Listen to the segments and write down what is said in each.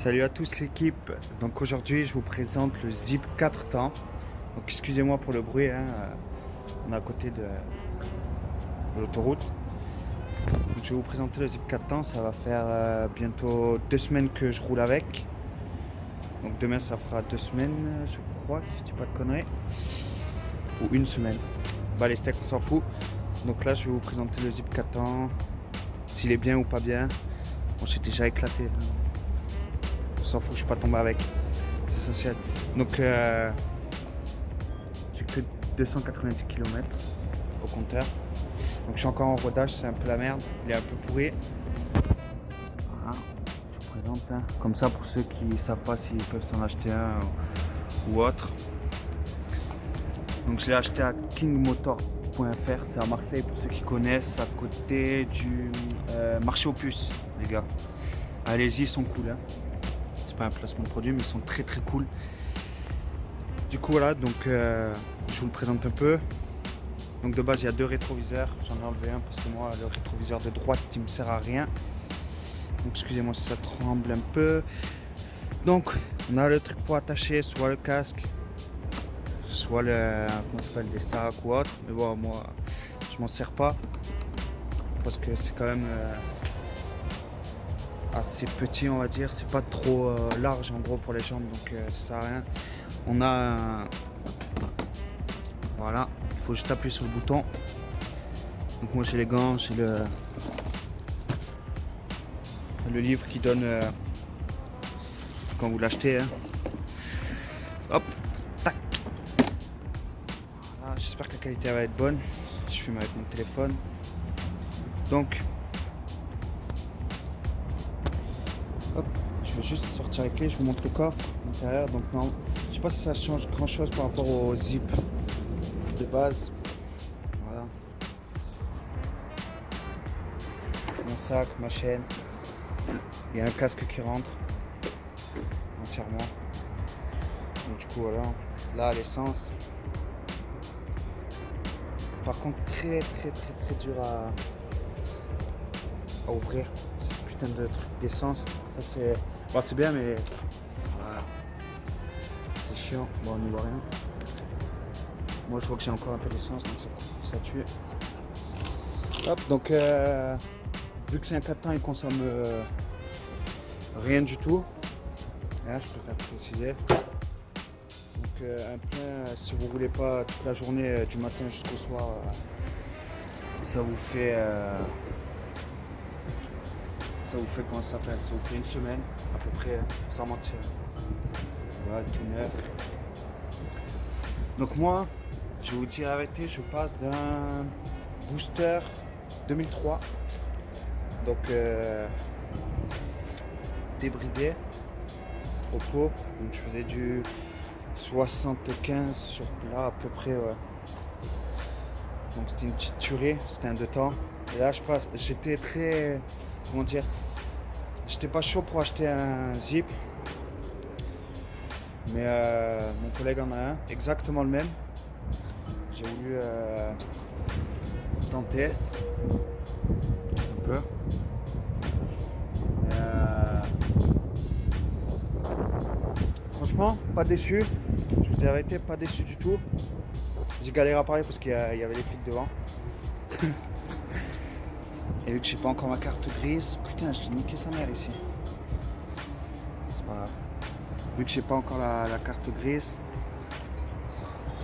Salut à tous l'équipe, donc aujourd'hui je vous présente le Zip 4 temps. Donc excusez-moi pour le bruit, on est à côté de l'autoroute. Donc je vais vous présenter le Zip 4 temps, ça va faire bientôt 2 semaines que je roule avec. Donc demain ça fera 2 semaines je crois, si je dis pas de conneries. Ou une semaine. Bah les steaks on s'en fout. Donc là je vais vous présenter le Zip 4 temps, s'il est bien ou pas bien. Bon j'ai déjà éclaté. On s'en fout, je suis pas tombé avec. C'est essentiel. Donc, j'ai que 290 km au compteur. Donc, je suis encore en rodage, c'est un peu la merde. Il est un peu pourri. Voilà, je vous présente. Comme ça, pour ceux qui ne savent pas s'ils peuvent s'en acheter un ou autre. Donc, je l'ai acheté à kingmotor.fr. C'est à Marseille, pour ceux qui connaissent, à côté du marché aux puces, les gars. Allez-y, ils sont cool. C'est pas un placement de produit, mais ils sont très très cool. Du coup voilà, donc je vous le présente un peu. Donc de base il y a 2 rétroviseurs, j'en ai enlevé un parce que moi le rétroviseur de droite il me sert à rien. Donc excusez-moi si ça tremble un peu. Donc on a le truc pour attacher soit le casque, soit le comment ça s'appelle, des sacs ou autre. Mais bon moi je m'en sers pas parce que c'est quand même assez petit on va dire, c'est pas trop large en gros pour les jambes, donc ça sert à rien. On a voilà, il faut juste appuyer sur le bouton. Donc moi j'ai les gants, j'ai le livre qui donne quand vous l'achetez. Hop, tac. Voilà, j'espère que la qualité va être bonne. Je filme avec mon téléphone. Donc, hop, je vais juste sortir les clés, je vous montre le coffre à l'intérieur. Donc non, je sais pas si ça change grand chose par rapport au zip de base. Voilà. Mon sac, ma chaîne. Il y a un casque qui rentre entièrement. Donc du coup voilà. Là l'essence. Par contre très dur à ouvrir. C'est putain de truc d'essence. Ça c'est. Bon c'est bien mais. Voilà. C'est chiant. Bon on n'y voit rien. Moi je vois que j'ai encore un peu d'essence donc ça tue. Hop donc vu que c'est un 4 temps il consomme rien du tout. Là, je préfère préciser. Donc un plein, si vous roulez pas toute la journée du matin jusqu'au soir, ça vous fait comment ça s'appelle, ça vous fait une semaine à peu près, sans mentir. Voilà, tout neuf. Donc moi, je vais vous dire la vérité, je passe d'un booster 2003. Donc débridé au pot, donc je faisais du 75 sur plat à peu près, ouais. Donc c'était une petite tuerie, c'était un 2 temps. Et là je passe, j'étais très, comment dire, j'étais pas chaud pour acheter un zip, mais mon collègue en a un, exactement le même. J'ai voulu tenter un peu. Franchement, pas déçu. Je vous ai arrêté, pas déçu du tout. J'ai galéré à parler parce qu'il y avait les flics devant. Et vu que j'ai pas encore ma carte grise, putain, je l'ai niqué sa mère ici. C'est pas grave. Vu que j'ai pas encore la carte grise,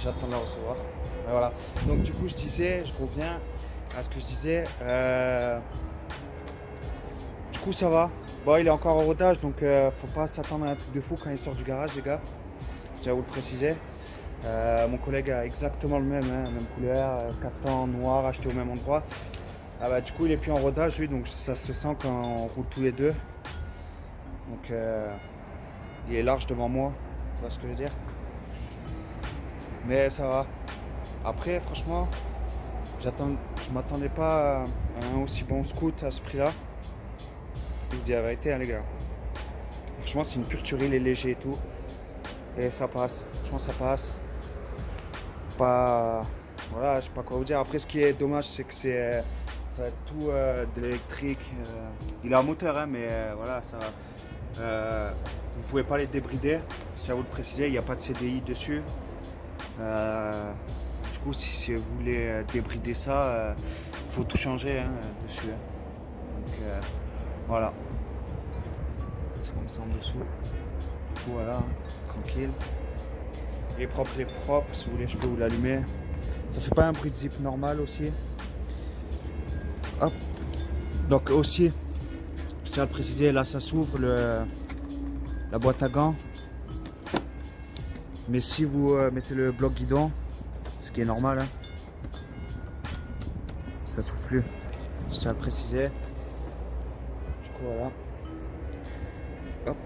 j'attends de la recevoir. Et voilà. Donc du coup, je disais, je reviens à ce que je disais. Du coup, ça va. Bon, il est encore en rodage, donc faut pas s'attendre à un truc de fou quand il sort du garage, les gars. Je tiens à vous le préciser. Mon collègue a exactement le même, même couleur, 4 ans noir, acheté au même endroit. Ah bah, du coup, il est plus en rodage, lui, donc ça se sent quand on roule tous les deux. Donc, il est large devant moi, tu vois ce que je veux dire. Mais ça va. Après, franchement, je m'attendais pas à un aussi bon scoot à ce prix-là. Je vous dis la vérité, hein, les gars. Franchement, c'est une pure tuerie, il est léger et tout. Et ça passe. Franchement, ça passe. Pas. Voilà, je sais pas quoi vous dire. Après, ce qui est dommage, c'est que ça va être tout de l'électrique. Il a un moteur, hein, mais voilà, ça. Vous pouvez pas les débrider, c'est à vous de préciser, il n'y a pas de CDI dessus. Du coup, si vous voulez débrider ça, il faut tout changer dessus. Donc voilà, c'est comme ça en dessous. Du coup, voilà, tranquille. Il est propre, si vous voulez, je peux vous l'allumer. Ça fait pas un bruit de zip normal aussi. Hop. Donc aussi, je tiens à le préciser, là ça s'ouvre la boîte à gants. Mais si vous mettez le bloc guidon, ce qui est normal, hein, ça s'ouvre plus. Je tiens à le préciser. Du coup voilà. Hop.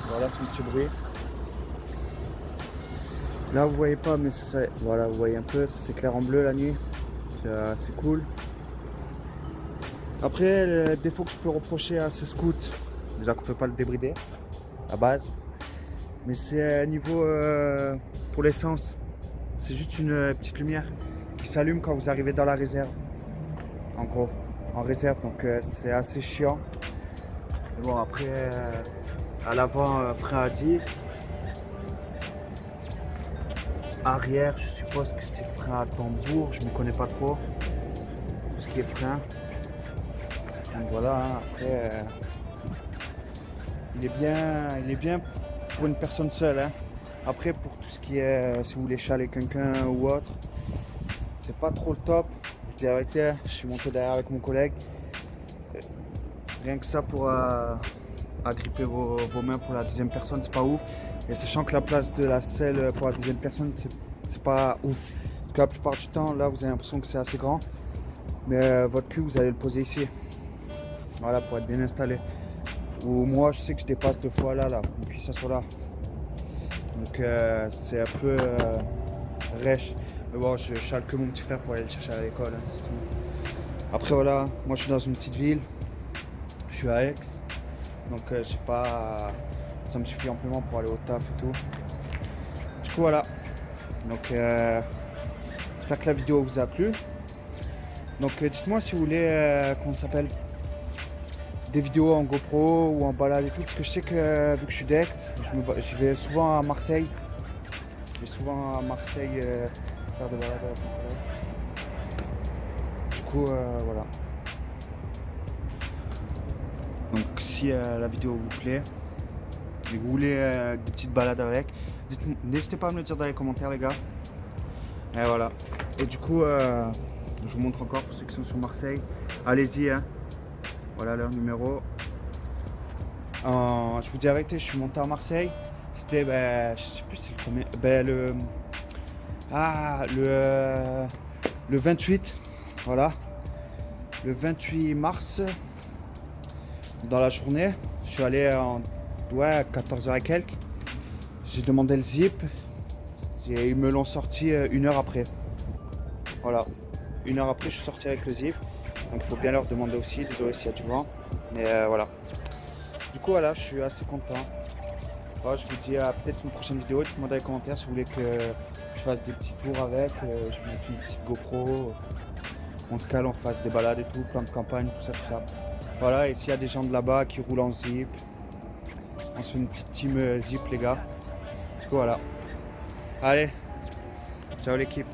Voilà son petit bruit. Là vous voyez pas, mais voilà, vous voyez un peu, ça s'éclaire en bleu la nuit. C'est cool. Après, le défaut que je peux reprocher à ce scoot, déjà qu'on peut pas le débrider à base, mais c'est niveau pour l'essence, c'est juste une petite lumière qui s'allume quand vous arrivez dans la réserve, en gros, en réserve, donc c'est assez chiant. Mais bon, après, à l'avant, frein à disque, arrière, je suppose que c'est frein à tambour, je ne me connais pas trop, tout ce qui est frein. Donc voilà, hein, après, il est bien pour une personne seule. Hein. Après, pour tout ce qui est, si vous voulez chaler quelqu'un ou autre, c'est pas trop le top. Je dis la vérité, je suis monté derrière avec mon collègue. Rien que ça pour agripper vos mains pour la deuxième personne, c'est pas ouf. Et sachant que la place de la selle pour la deuxième personne, c'est pas ouf. Parce que la plupart du temps, là, vous avez l'impression que c'est assez grand. Mais votre cul, vous allez le poser ici. Voilà, pour être bien installé. Ou moi, je sais que je dépasse 2 fois là, mon cuisse soit là. Donc c'est un peu rêche. Mais bon, je chale que mon petit frère pour aller le chercher à l'école, hein, c'est tout. Après voilà, moi je suis dans une petite ville. Je suis à Aix. Donc j'ai pas. Ça me suffit amplement pour aller au taf et tout. Du coup voilà. Donc j'espère que la vidéo vous a plu. Donc dites-moi si vous voulez qu'on s'appelle des vidéos en GoPro ou en balade et tout, parce que je sais que vu que je suis d'Aix, je vais souvent à Marseille. Faire des balades. Du coup voilà. Donc si la vidéo vous plaît et vous voulez des petites balades avec, n'hésitez pas à me le dire dans les commentaires les gars. Et voilà. Et du coup je vous montre encore pour ceux qui sont sur Marseille. Allez-y hein. Voilà leur numéro. Je vous dis la vérité, je suis monté à Marseille. C'était, je sais plus c'est le premier. Le 28. Voilà. Le 28 mars. Dans la journée. Je suis allé à 14h et quelques. J'ai demandé le zip. Et ils me l'ont sorti 1 heure après. Voilà. 1 heure après, je suis sorti avec le zip. Donc il faut bien leur demander aussi, désolé s'il y a du vent. Mais voilà. Du coup voilà, je suis assez content. Voilà, je vous dis à peut-être une prochaine vidéo. Dites-moi dans les commentaires si vous voulez que je fasse des petits tours avec. Je mets une petite GoPro. On se cale, on fasse des balades et tout, plan de campagne, tout ça, tout ça. Voilà, et s'il y a des gens de là-bas qui roulent en zip, on se fait une petite team zip les gars. Du coup voilà. Allez, ciao l'équipe.